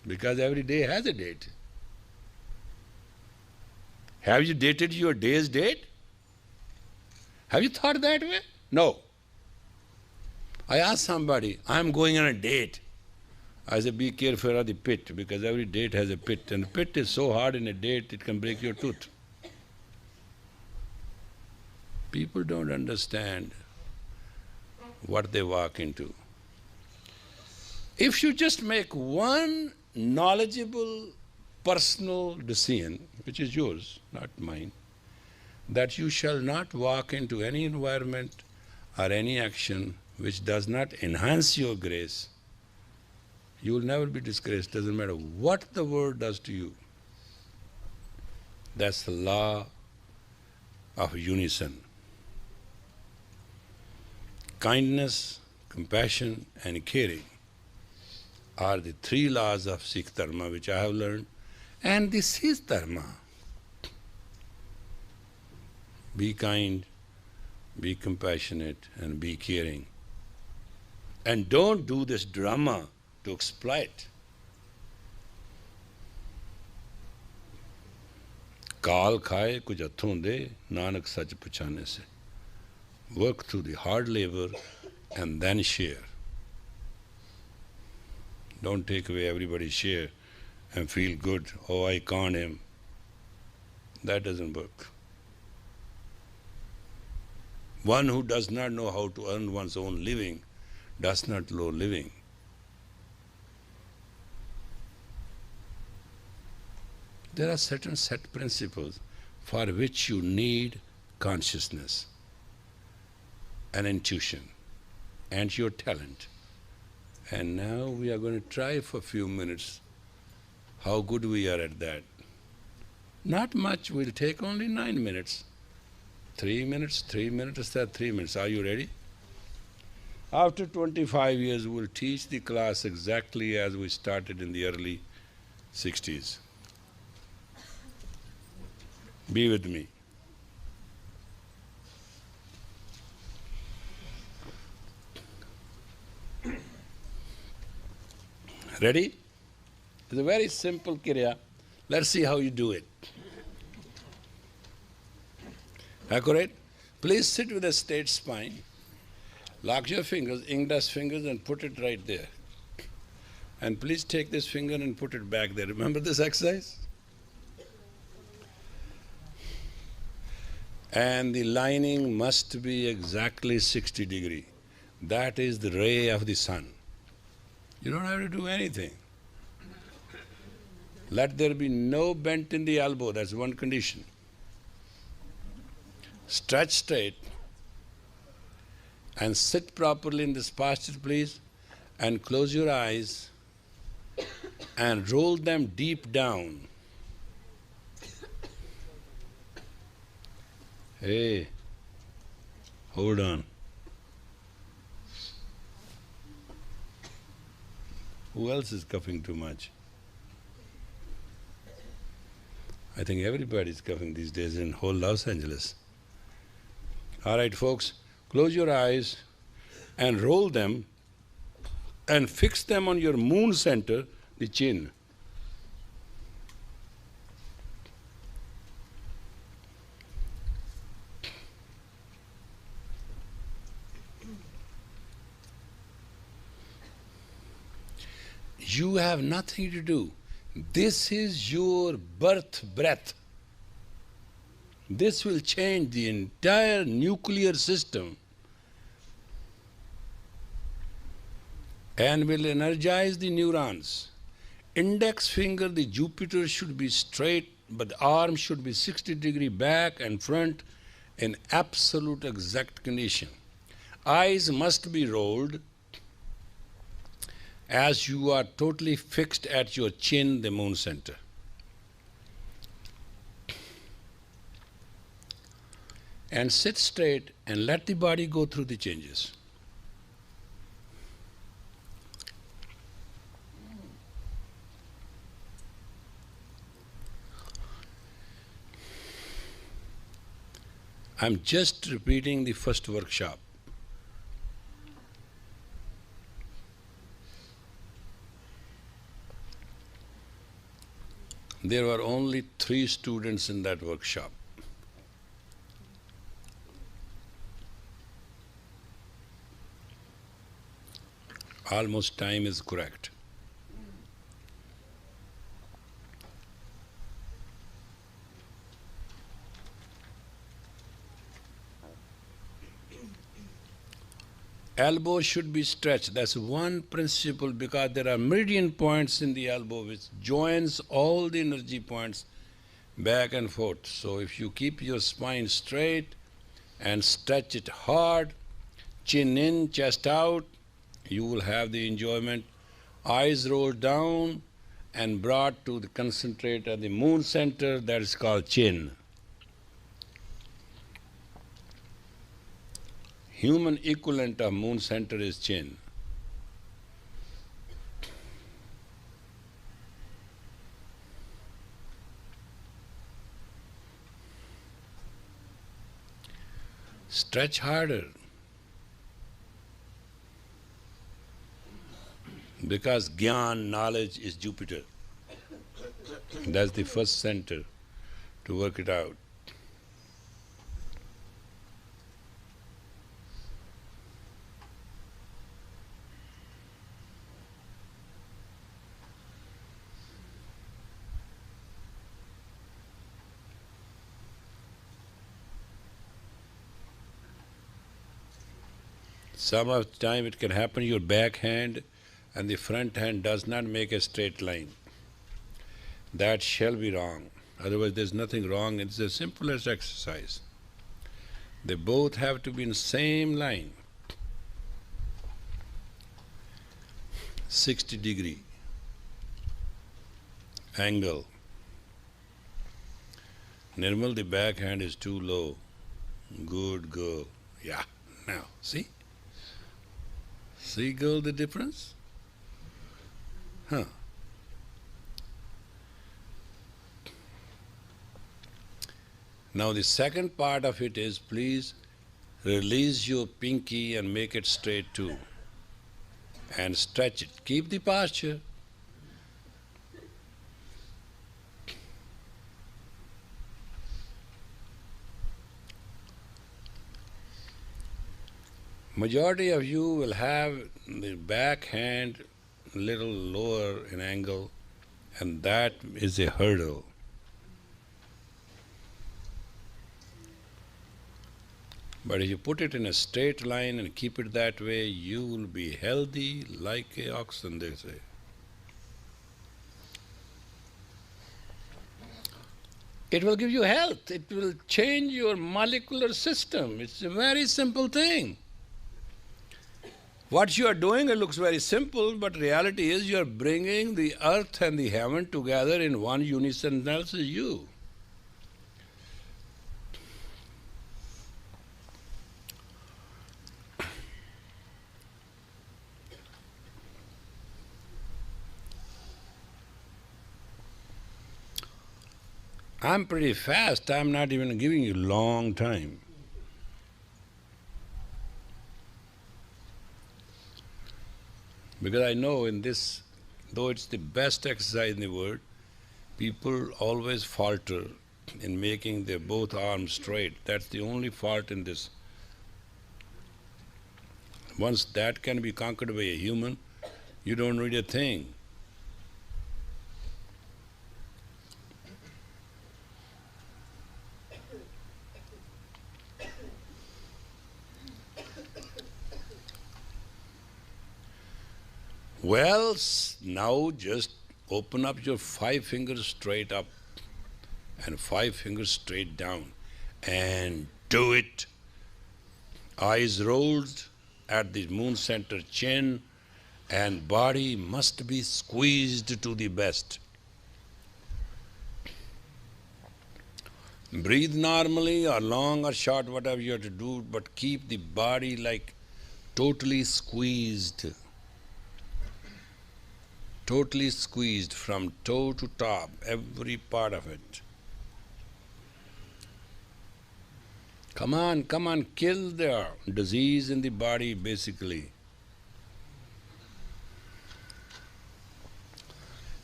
because every day has a date. Have you dated your day's date? Have you thought that way? No. I asked somebody, I'm going on a date. I said, be careful of the pit, because every date has a pit, and the pit is so hard in a date it can break your tooth. People don't understand what they walk into. If you just make one knowledgeable personal decision, which is yours, not mine, that you shall not walk into any environment or any action which does not enhance your grace, you will never be disgraced. Doesn't matter what the world does to you. That's the law of unison. Kindness, compassion, and caring are the three laws of Sikh Dharma which I have learned, and this is Dharma. Be kind, be compassionate, and be caring. And don't do this drama to exploit. Kaal khaye kuch hathon de, Nanak sach puchane se. Work through the hard labor and then share. Don't take away everybody's share and feel good, oh, I conned him. That doesn't work. One who does not know how to earn one's own living does not know living. There are certain set principles for which you need consciousness and intuition and your talent. And now we are going to try for a few minutes how good we are at that. Not much, we'll take only 9 minutes. 3 minutes, 3 minutes, 3 minutes. Are you ready? After 25 years, we'll teach the class exactly as we started in the early 60s. Be with me. Ready? It's a very simple kriya. Let's see how you do it. Accurate? Please sit with a straight spine. Lock your fingers, index fingers, and put it right there. And please take this finger and put it back there. Remember this exercise? And the lining must be exactly 60 degrees. That is the ray of the sun. You don't have to do anything. Let there be no bend in the elbow, that's one condition. Stretch straight and sit properly in this posture, please, and close your eyes and roll them deep down. Hey, hold on. Who else is coughing too much? I think everybody's coughing these days in whole Los Angeles. All right, folks, close your eyes and roll them and fix them on your moon center, the chin. You have nothing to do. This is your birth breath. This will change the entire nuclear system and will energize the neurons. Index finger, the Jupiter should be straight, but the arm should be 60-degree back and front in absolute exact condition. Eyes must be rolled as you are totally fixed at your chin, the moon center. And sit straight and let the body go through the changes. I'm just repeating the first workshop. There were only 3 students in that workshop. Almost time is correct. Elbow should be stretched. That's one principle, because there are meridian points in the elbow which joins all the energy points back and forth. So if you keep your spine straight and stretch it hard, chin in, chest out, you will have the enjoyment. Eyes rolled down and brought to the concentrate at the moon center, that is called chin. Human equivalent of moon center is chin. Stretch harder, because Gyan, knowledge, is Jupiter. That's the first center to work it out. Some of the time it can happen your back hand and the front hand does not make a straight line. That shall be wrong. Otherwise there's nothing wrong. It's the simplest exercise. They both have to be in the same line. 60-degree angle. Nirmal, the back hand is too low. Good girl. Yeah. Now, see? See, girl, the difference? Huh. Now the second part of it is, please release your pinky and make it straight too. And stretch it. Keep the posture. Majority of you will have the back hand a little lower in angle, and that is a hurdle. But if you put it in a straight line and keep it that way, you will be healthy like a oxen, they say. It will give you health. It will change your molecular system. It's a very simple thing. What you are doing, it looks very simple, but reality is you are bringing the earth and the heaven together in one unison, and that's you. I'm pretty fast. I'm not even giving you long time. Because I know in this, though it's the best exercise in the world, people always falter in making their both arms straight. That's the only fault in this. Once that can be conquered by a human, you don't need a thing. Well, now just open up your 5 fingers straight up and 5 fingers straight down and do it. Eyes rolled at the moon center chin, and body must be squeezed to the best. Breathe normally or long or short, whatever you have to do, but keep the body like totally squeezed from toe to top, every part of it. Come on, kill the disease in the body, basically.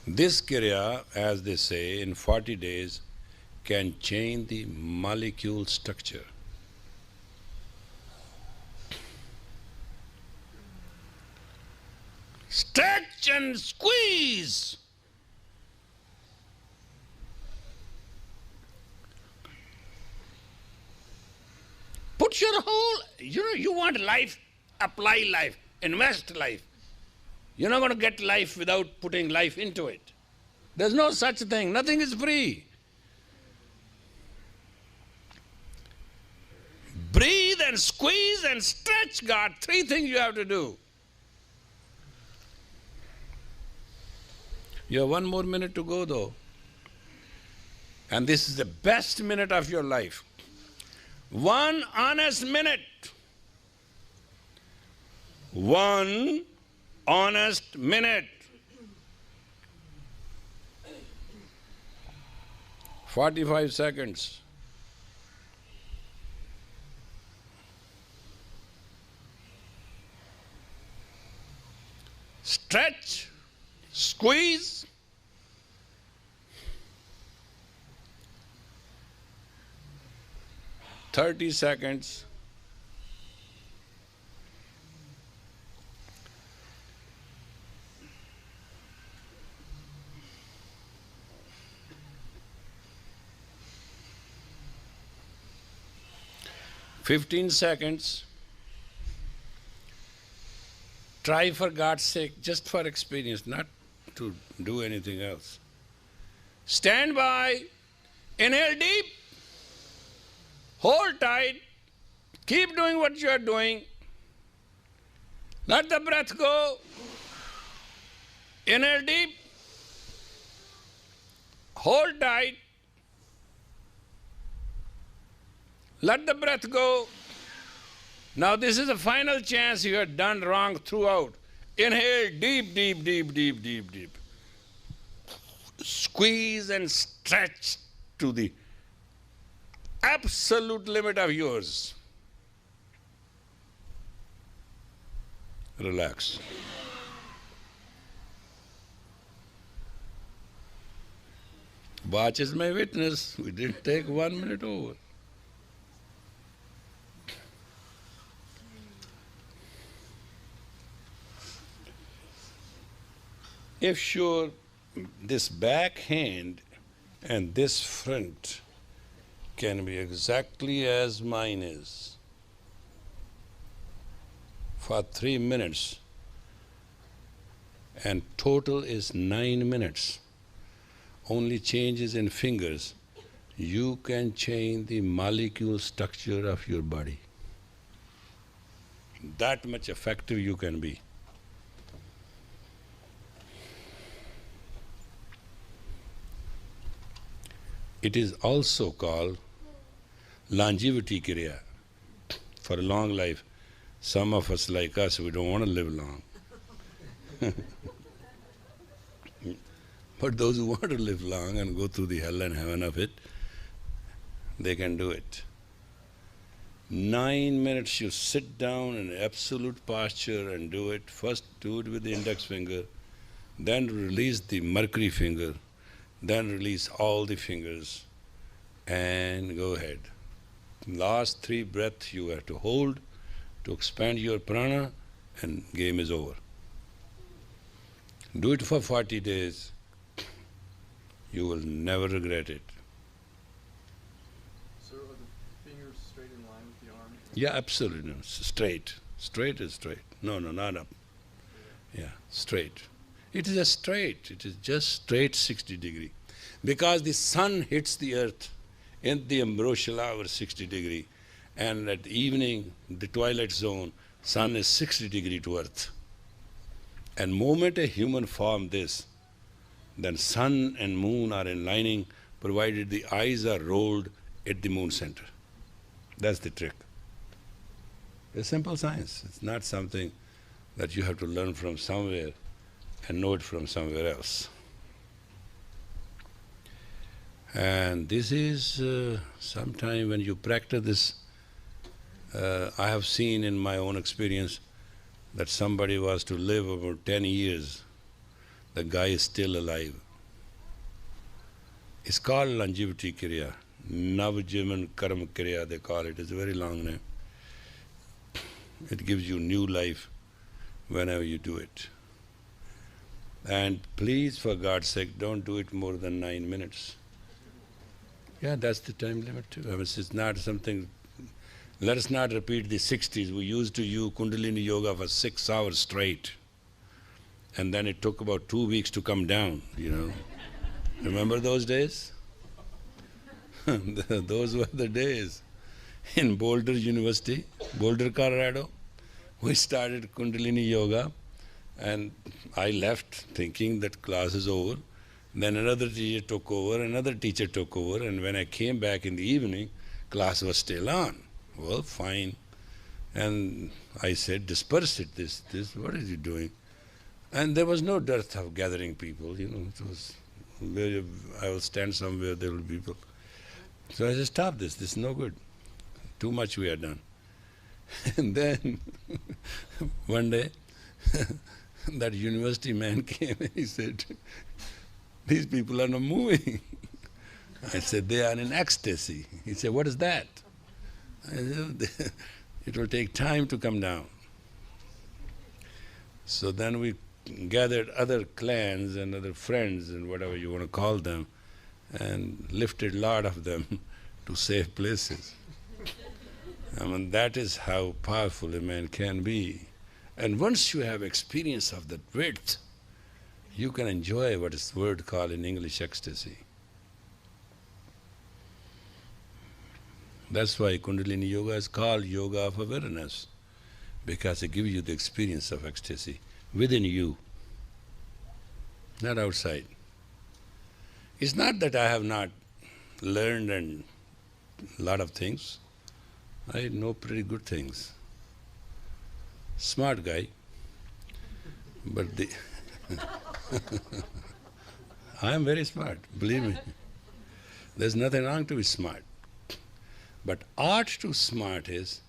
This kriya, as they say, in 40 days, can change the molecule structure. Stretch and squeeze. Put your whole, you want life, apply life, invest life. You're not going to get life without putting life into it. There's no such thing. Nothing is free. Breathe and squeeze and stretch, God. 3 things you have to do. You have 1 more minute to go, though. And this is the best minute of your life. 1 honest minute. 1 honest minute. 45 seconds. Stretch, squeeze. "30 seconds. "15 seconds. Try, for God's sake, just for experience, not to do anything else. Stand by, inhale deep, hold tight, keep doing what you are doing. Let the breath go. Inhale deep, hold tight, let the breath go. Now this is the final chance. You have done wrong throughout. Inhale deep, deep, deep, deep, deep, deep. Squeeze and stretch to the absolute limit of yours. Relax. Watch is my witness. We didn't take 1 minute over. If sure, this back hand and this front can be exactly as mine is for 3 minutes, and total is 9 minutes, only changes in fingers, you can change the molecule structure of your body. That much effective you can be. It is also called longevity kriya, for a long life. Some of us, like us, we don't want to live long. But those who want to live long and go through the hell and heaven of it, they can do it. 9 minutes you sit down in absolute posture and do it. First do it with the index finger, then release the mercury finger, then release all the fingers and go ahead. Last 3 breaths you have to hold to expand your prana, and game is over. Do it for 40 days. You will never regret it. So are the fingers straight in line with the arm? Yeah, absolutely. No. Straight. Straight is straight. No, not up. Yeah, straight. It is a straight, it is just straight 60 degree. Because the sun hits the earth in the ambrosial hour 60 degree, and at evening, the twilight zone, sun is 60 degree to earth. And moment a human form this, then sun and moon are in lining, provided the eyes are rolled at the moon center. That's the trick. It's simple science. It's not something that you have to learn from somewhere and know it from somewhere else. And this is sometime when you practice this, I have seen in my own experience that somebody was to live about 10 years, the guy is still alive. It's called longevity kriya, Navjivan Karma Kriya they call it. It's a very long name. It gives you new life whenever you do it. And please, for God's sake, don't do it more than 9 minutes. Yeah, that's the time limit too. I mean, it's not something, let us not repeat the 60s. We used to use Kundalini Yoga for 6 hours straight. And then it took about 2 weeks to come down, you know. Remember those days? Those were the days. In Boulder University, Boulder, Colorado, we started Kundalini Yoga, and I left thinking that class is over. Then another teacher took over, another teacher took over, and when I came back in the evening, class was still on. Well, fine. And I said, disperse it, this, what is it doing? And there was no dearth of gathering people, you know, it was, where I will stand somewhere, there will be people. So I said, stop this is no good. Too much we have done. And then one day, that university man came and he said, these people are not moving. I said, they are in ecstasy. He said, what is that? I said, it will take time to come down. So then we gathered other clans and other friends and whatever you want to call them, and lifted a lot of them to safe places. I mean, that is how powerful a man can be. And once you have experience of that width, you can enjoy what is word called in English ecstasy. That's why Kundalini Yoga is called Yoga of Awareness, because it gives you the experience of ecstasy within you, not outside. It's not that I have not learned and a lot of things. I know pretty good things. Smart guy, but I am very smart, believe me. There's nothing wrong to be smart. But art to smart is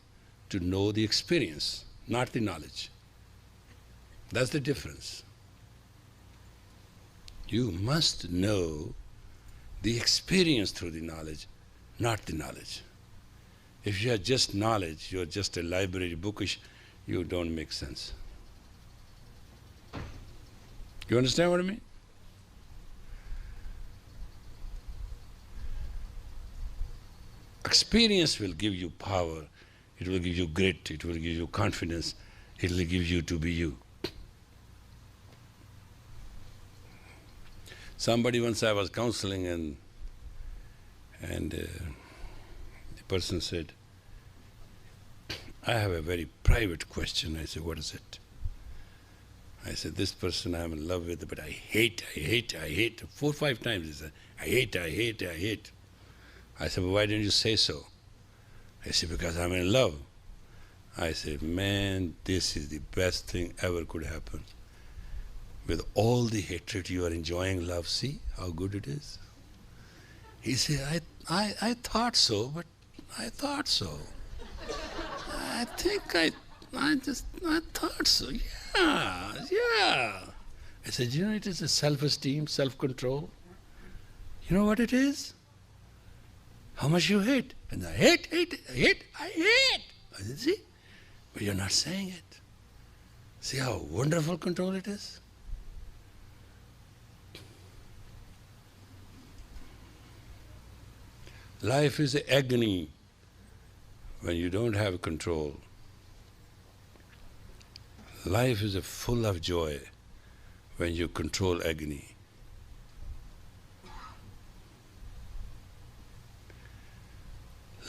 to know the experience, not the knowledge. That's the difference. You must know the experience through the knowledge, not the knowledge. If you have just knowledge, you're just a library bookish, you don't make sense. You understand what I mean? Experience will give you power, it will give you grit, it will give you confidence, it will give you to be you. Somebody once I was counseling and the person said, I have a very private question. I said, what is it? I said, this person I'm in love with, but I hate. 4 or 5 times he said, I hate. I said, well, why didn't you say so? I said, because I'm in love. I said, man, this is the best thing ever could happen. With all the hatred you are enjoying love, see how good it is? He said, I thought so, but I thought so. I think I thought so, yeah. I said, you know, it is a self-esteem, self-control. You know what it is? How much you hate. And I hate. I said, see? But you're not saying it. See how wonderful control it is? Life is an agony when you don't have control. Life is full of joy when you control agony.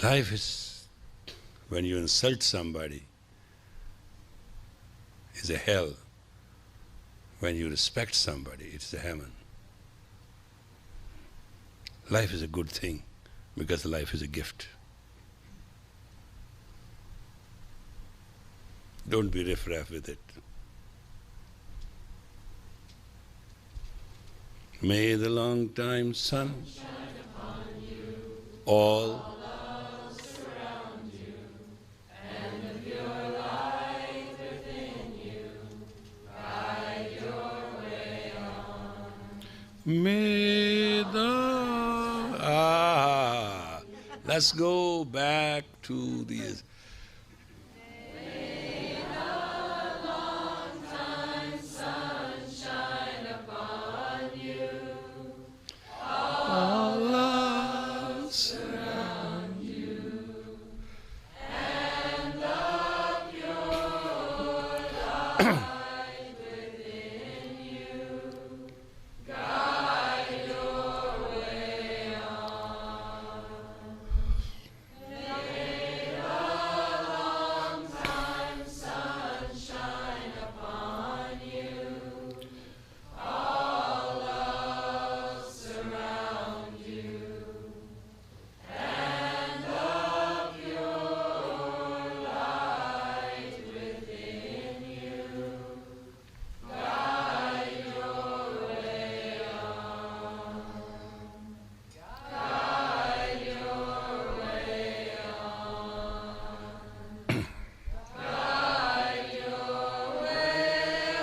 Life is, when you insult somebody, is a hell. When you respect somebody, it's a heaven. Life is a good thing because life is a gift. Don't be riff-raff with it. May the long time sun all may the let's go back to the all love surround you, and the pure light within you guide your way on. May the long time sun shine upon you, all love surround you, and the pure light within you guide your way on. Guide your way on. Guide your way on.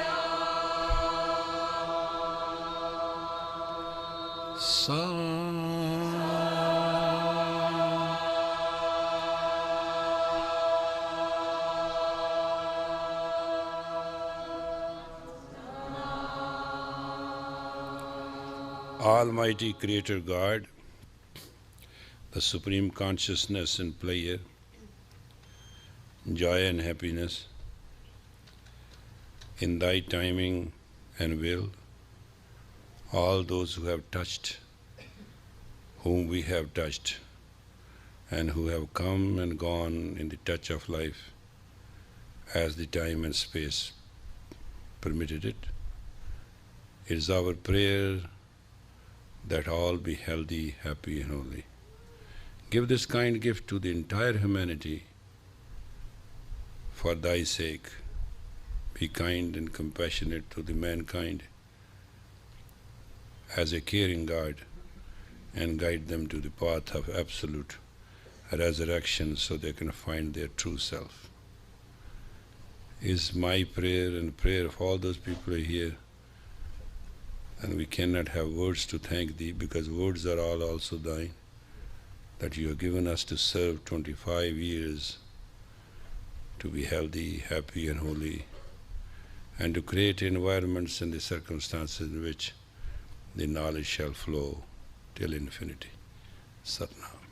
Almighty Creator God, the Supreme Consciousness and Player, joy and happiness, in Thy timing and will, all those who have touched, whom we have touched, and who have come and gone in the touch of life as the time and space permitted it. It is our prayer that all be healthy, happy and holy. Give this kind gift to the entire humanity for Thy sake. Be kind and compassionate to the mankind as a caring God, and guide them to the path of absolute resurrection so they can find their true self. Is my prayer and prayer of all those people here. And we cannot have words to thank Thee, because words are all also Thine, that You have given us to serve 25 years, to be healthy, happy and holy, and to create environments and the circumstances in which the knowledge shall flow till infinity. Satnam.